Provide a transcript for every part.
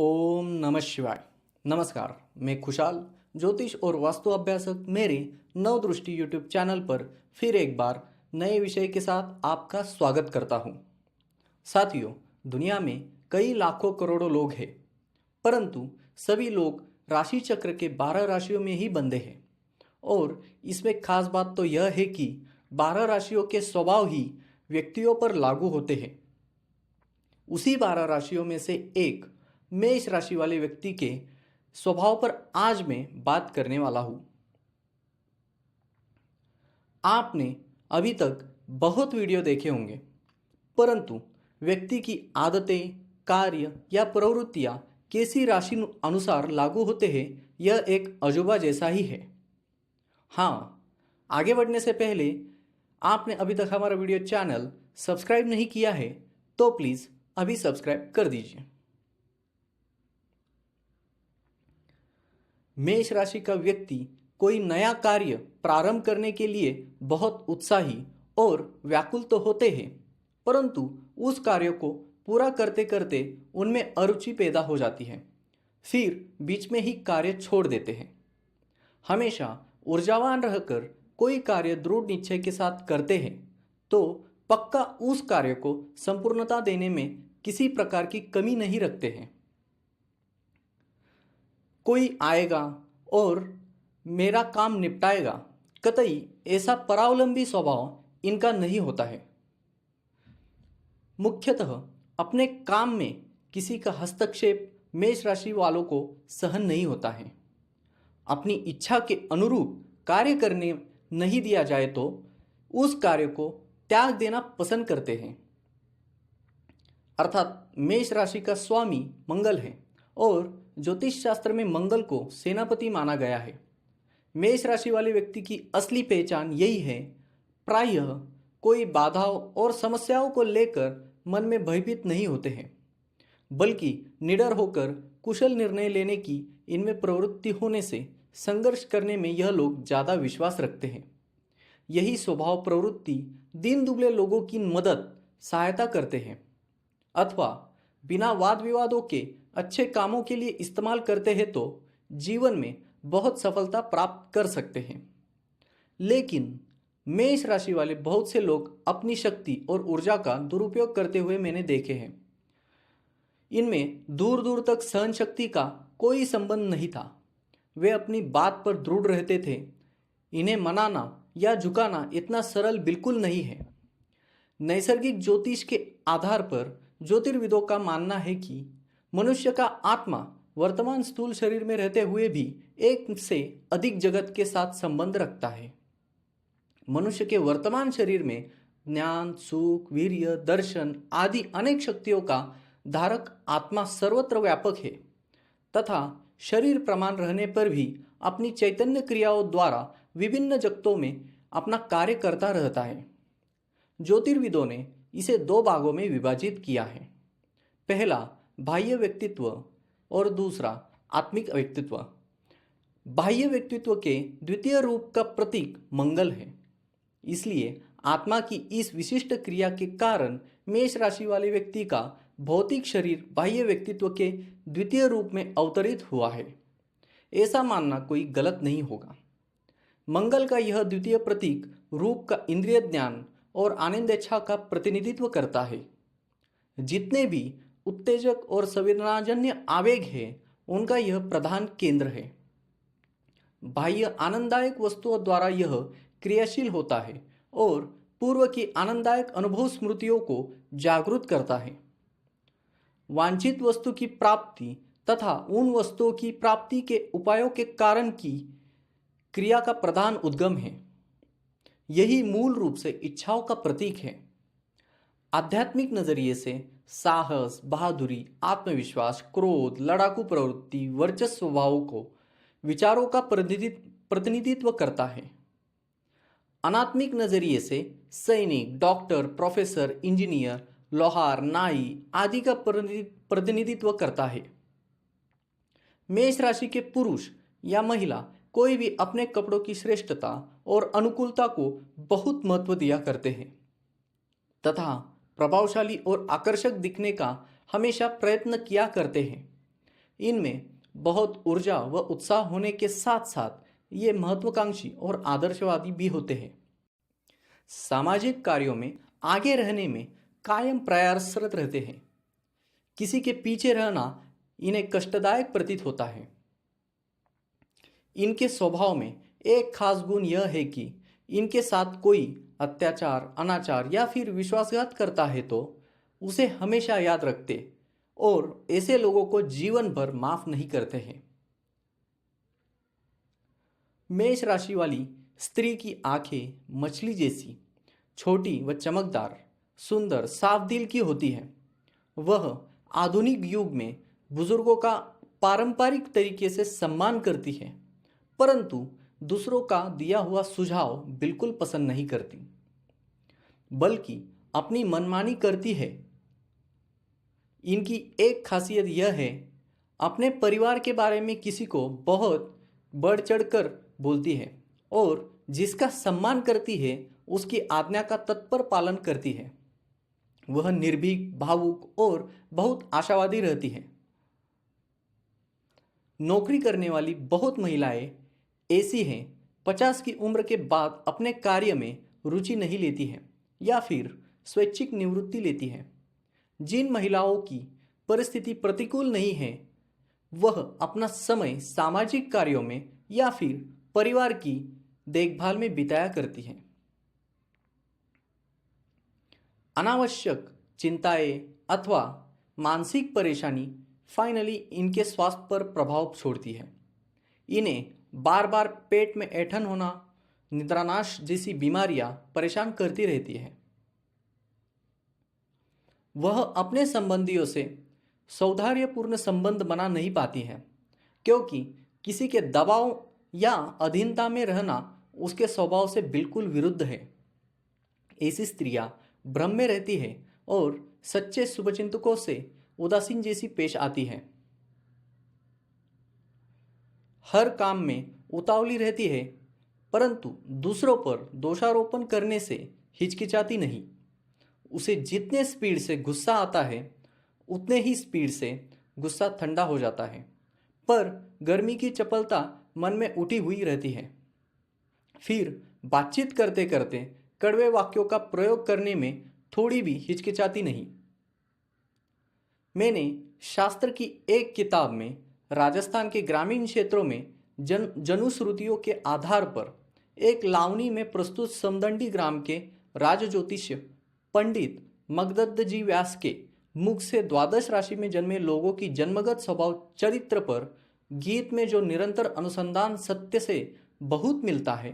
ओम नमः शिवाय। नमस्कार, मैं खुशहाल ज्योतिष और वास्तु अभ्यासक मेरे नवदृष्टि यूट्यूब चैनल पर फिर एक बार नए विषय के साथ आपका स्वागत करता हूं। साथियों, दुनिया में कई लाखों करोड़ों लोग हैं, परंतु सभी लोग राशि चक्र के 12 राशियों में ही बंधे हैं। और इसमें खास बात तो यह है कि 12 राशियों के स्वभाव ही व्यक्तियों पर लागू होते हैं। उसी 12 राशियों में से एक मेष राशि वाले व्यक्ति के स्वभाव पर आज मैं बात करने वाला हूं। आपने अभी तक बहुत वीडियो देखे होंगे, परंतु व्यक्ति की आदतें, कार्य या प्रवृत्तियां कैसी राशि अनुसार लागू होते हैं, यह एक अजूबा जैसा ही है। हाँ, आगे बढ़ने से पहले आपने अभी तक हमारा वीडियो चैनल सब्सक्राइब नहीं किया है तो प्लीज़ अभी सब्सक्राइब कर दीजिए। मेष राशि का व्यक्ति कोई नया कार्य प्रारंभ करने के लिए बहुत उत्साही और व्याकुल तो होते हैं, परंतु उस कार्य को पूरा करते करते उनमें अरुचि पैदा हो जाती है। फिर बीच में ही कार्य छोड़ देते हैं। हमेशा ऊर्जावान रहकर कोई कार्य दृढ़ निश्चय के साथ करते हैं तो पक्का उस कार्य को संपूर्णता देने में किसी प्रकार की कमी नहीं रखते हैं। कोई आएगा और मेरा काम निपटाएगा, कतई ऐसा परावलंबी स्वभाव इनका नहीं होता है। मुख्यतः अपने काम में किसी का हस्तक्षेप मेष राशि वालों को सहन नहीं होता है। अपनी इच्छा के अनुरूप कार्य करने नहीं दिया जाए तो उस कार्य को त्याग देना पसंद करते हैं। अर्थात मेष राशि का स्वामी मंगल है और ज्योतिष शास्त्र में मंगल को सेनापति माना गया है। मेष राशि वाले व्यक्ति की असली पहचान यही है। प्रायः कोई बाधाओं और समस्याओं को लेकर मन में भयभीत नहीं होते हैं, बल्कि निडर होकर कुशल निर्णय लेने की इनमें प्रवृत्ति होने से संघर्ष करने में यह लोग ज़्यादा विश्वास रखते हैं। यही स्वभाव प्रवृत्ति दीन दुबले लोगों की मदद सहायता करते हैं अथवा बिना वाद विवादों के अच्छे कामों के लिए इस्तेमाल करते हैं तो जीवन में बहुत सफलता प्राप्त कर सकते हैं। लेकिन मेष राशि वाले बहुत से लोग अपनी शक्ति और ऊर्जा का दुरुपयोग करते हुए मैंने देखे हैं। इनमें दूर दूर तक सहन शक्ति का कोई संबंध नहीं था। वे अपनी बात पर दृढ़ रहते थे। इन्हें मनाना या झुकाना इतना सरल बिल्कुल नहीं है। नैसर्गिक ज्योतिष के आधार पर ज्योतिर्विदों का मानना है कि मनुष्य का आत्मा वर्तमान स्थूल शरीर में रहते हुए भी एक से अधिक जगत के साथ संबंध रखता है। मनुष्य के वर्तमान शरीर में ज्ञान, सुख, वीर्य, दर्शन आदि अनेक शक्तियों का धारक आत्मा सर्वत्र व्यापक है तथा शरीर प्रमाण रहने पर भी अपनी चैतन्य क्रियाओं द्वारा विभिन्न जगतों में अपना कार्य करता रहता है। ज्योतिर्विदों ने इसे दो भागों में विभाजित किया है। पहला बाह्य व्यक्तित्व और दूसरा आत्मिक व्यक्तित्व। बाह्य व्यक्तित्व के द्वितीय रूप का प्रतीक मंगल है। इसलिए आत्मा की इस विशिष्ट क्रिया के कारण मेष राशि वाले व्यक्ति का भौतिक शरीर बाह्य व्यक्तित्व के द्वितीय रूप में अवतरित हुआ है। ऐसा मानना कोई गलत नहीं होगा। मंगल का यह द्वितीय प्रतीक रूप का इंद्रिय ज्ञान और आनंदेच्छा का प्रतिनिधित्व करता है। जितने भी उत्तेजक और संवेदनाजन्य आवेग हैं, उनका यह प्रधान केंद्र है। बाह्य आनंददायक वस्तुओं द्वारा यह क्रियाशील होता है और पूर्व की आनंददायक अनुभव स्मृतियों को जागृत करता है। वांछित वस्तु की प्राप्ति तथा उन वस्तुओं की प्राप्ति के उपायों के कारण की क्रिया का प्रधान उद्गम है। यही मूल रूप से इच्छाओं का प्रतीक है। आध्यात्मिक नजरिए से साहस, बहादुरी, आत्मविश्वास, क्रोध, लड़ाकू प्रवृत्ति, वर्चस्व स्वभावों को विचारों का प्रतिनिधित्व करता है। अनात्मिक नजरिए से सैनिक, डॉक्टर, प्रोफेसर, इंजीनियर, लोहार, नाई आदि का प्रतिनिधित्व करता है। मेष राशि के पुरुष या महिला कोई भी अपने कपड़ों की श्रेष्ठता और अनुकूलता को बहुत महत्व दिया करते हैं तथा प्रभावशाली और आकर्षक दिखने का हमेशा प्रयत्न किया करते हैं। इनमें बहुत ऊर्जा व उत्साह होने के साथ साथ ये महत्वाकांक्षी और आदर्शवादी भी होते हैं। सामाजिक कार्यों में आगे रहने में कायम प्रयासरत रहते हैं। किसी के पीछे रहना इन्हें कष्टदायक प्रतीत होता है। इनके स्वभाव में एक खास गुण यह है कि इनके साथ कोई अत्याचार, अनाचार या फिर विश्वासघात करता है तो उसे हमेशा याद रखते और ऐसे लोगों को जीवन भर माफ नहीं करते हैं। मेष राशि वाली स्त्री की आंखें मछली जैसी छोटी व चमकदार, सुंदर, साफ दिल की होती है। वह आधुनिक युग में बुजुर्गों का पारंपरिक तरीके से सम्मान करती है, परंतु दूसरों का दिया हुआ सुझाव बिल्कुल पसंद नहीं करती, बल्कि अपनी मनमानी करती है। इनकी एक खासियत यह है, अपने परिवार के बारे में किसी को बहुत बढ़ चढ़कर बोलती है और जिसका सम्मान करती है उसकी आज्ञा का तत्पर पालन करती है। वह निर्भीक, भावुक और बहुत आशावादी रहती है। नौकरी करने वाली बहुत महिलाएं ऐसी हैं, 50 की उम्र के बाद अपने कार्य में रुचि नहीं लेती हैं या फिर स्वैच्छिक निवृत्ति लेती हैं। जिन महिलाओं की परिस्थिति प्रतिकूल नहीं है, वह अपना समय सामाजिक कार्यों में या फिर परिवार की देखभाल में बिताया करती हैं। अनावश्यक चिंताएं अथवा मानसिक परेशानी फाइनली इनके स्वास्थ्य पर प्रभाव छोड़ती है। इन्हें बार बार पेट में ऐंठन होना, निद्रानाश जैसी बीमारियां परेशान करती रहती है। वह अपने संबंधियों से सौहार्दपूर्ण संबंध बना नहीं पाती है, क्योंकि किसी के दबाव या अधीनता में रहना उसके स्वभाव से बिल्कुल विरुद्ध है। ऐसी स्त्रियां भ्रम में रहती है और सच्चे शुभचिंतकों से उदासीन जैसी पेश आती है। हर काम में उतावली रहती है, परंतु दूसरों पर दोषारोपण करने से हिचकिचाती नहीं। उसे जितने स्पीड से गुस्सा आता है, उतने ही स्पीड से गुस्सा ठंडा हो जाता है, पर गर्मी की चपलता मन में उठी हुई रहती है। फिर बातचीत करते करते कड़वे वाक्यों का प्रयोग करने में थोड़ी भी हिचकिचाती नहीं। मैंने शास्त्र की एक किताब में राजस्थान के ग्रामीण क्षेत्रों में जनुश्रुतियों के आधार पर एक लावनी में प्रस्तुत समदंडी ग्राम के राज ज्योतिष्य पंडित मगदत्त जी व्यास के मुख से द्वादश राशि में जन्मे लोगों की जन्मगत स्वभाव चरित्र पर गीत में जो निरंतर अनुसंधान सत्य से बहुत मिलता है,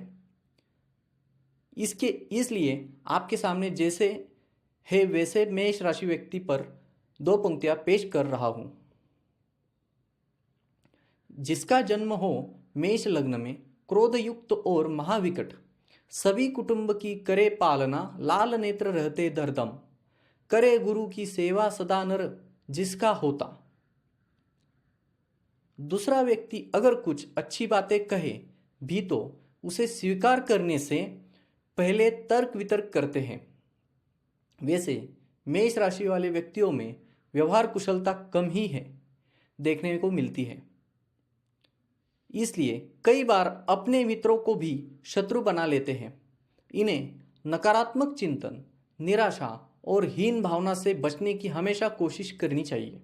इसलिए आपके सामने जैसे है वैसे मेष राशि व्यक्ति पर 2 पंक्तियां पेश कर रहा हूं। जिसका जन्म हो मेष लग्न में, क्रोधयुक्त और महाविकट, सभी कुटुंब की करे पालना, लाल नेत्र रहते दरदम, करे गुरु की सेवा सदा नर जिसका होता। दूसरा व्यक्ति अगर कुछ अच्छी बातें कहे भी तो उसे स्वीकार करने से पहले तर्क वितर्क करते हैं। वैसे मेष राशि वाले व्यक्तियों में व्यवहार कुशलता कम ही है देखने को मिलती है, इसलिए कई बार अपने मित्रों को भी शत्रु बना लेते हैं। इन्हें नकारात्मक चिंतन, निराशा और हीन भावना से बचने की हमेशा कोशिश करनी चाहिए।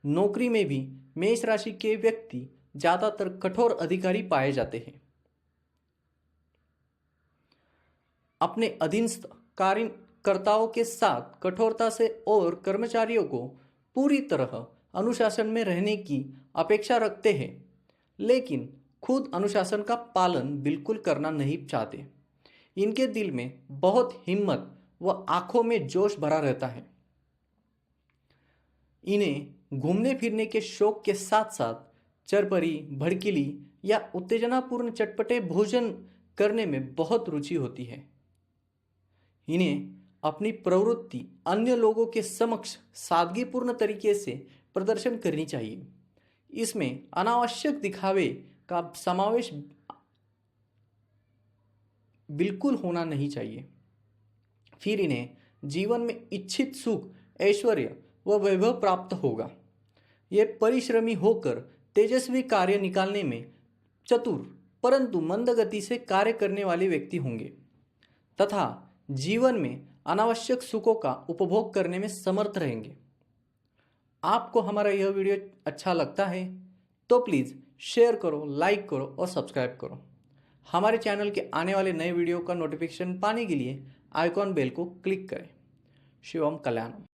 नौकरी में भी मेष राशि के व्यक्ति ज्यादातर कठोर अधिकारी पाए जाते हैं। अपने अधीनस्थ कार्यकर्ताओं के साथ कठोरता से और कर्मचारियों को पूरी तरह अनुशासन में रहने की अपेक्षा रखते हैं, लेकिन खुद अनुशासन का पालन बिल्कुल करना नहीं चाहते। इनके दिल में बहुत हिम्मत व आंखों में जोश भरा रहता है। इन्हें घूमने फिरने के शौक के साथ साथ चरपरी, भड़कीली या उत्तेजनापूर्ण चटपटे भोजन करने में बहुत रुचि होती है। इन्हें अपनी प्रवृत्ति अन्य लोगों के समक्ष सादगीपूर्ण तरीके से प्रदर्शन करनी चाहिए। इसमें अनावश्यक दिखावे का समावेश बिल्कुल होना नहीं चाहिए। फिर इन्हें जीवन में इच्छित सुख, ऐश्वर्य व वैभव प्राप्त होगा। ये परिश्रमी होकर तेजस्वी कार्य निकालने में चतुर परंतु मंद गति से कार्य करने वाले व्यक्ति होंगे तथा जीवन में अनावश्यक सुखों का उपभोग करने में समर्थ रहेंगे। आपको हमारा यह वीडियो अच्छा लगता है तो प्लीज़ शेयर करो, लाइक करो और सब्सक्राइब करो। हमारे चैनल के आने वाले नए वीडियो का नोटिफिकेशन पाने के लिए आइकॉन बेल को क्लिक करें। शिवम कल्याणम।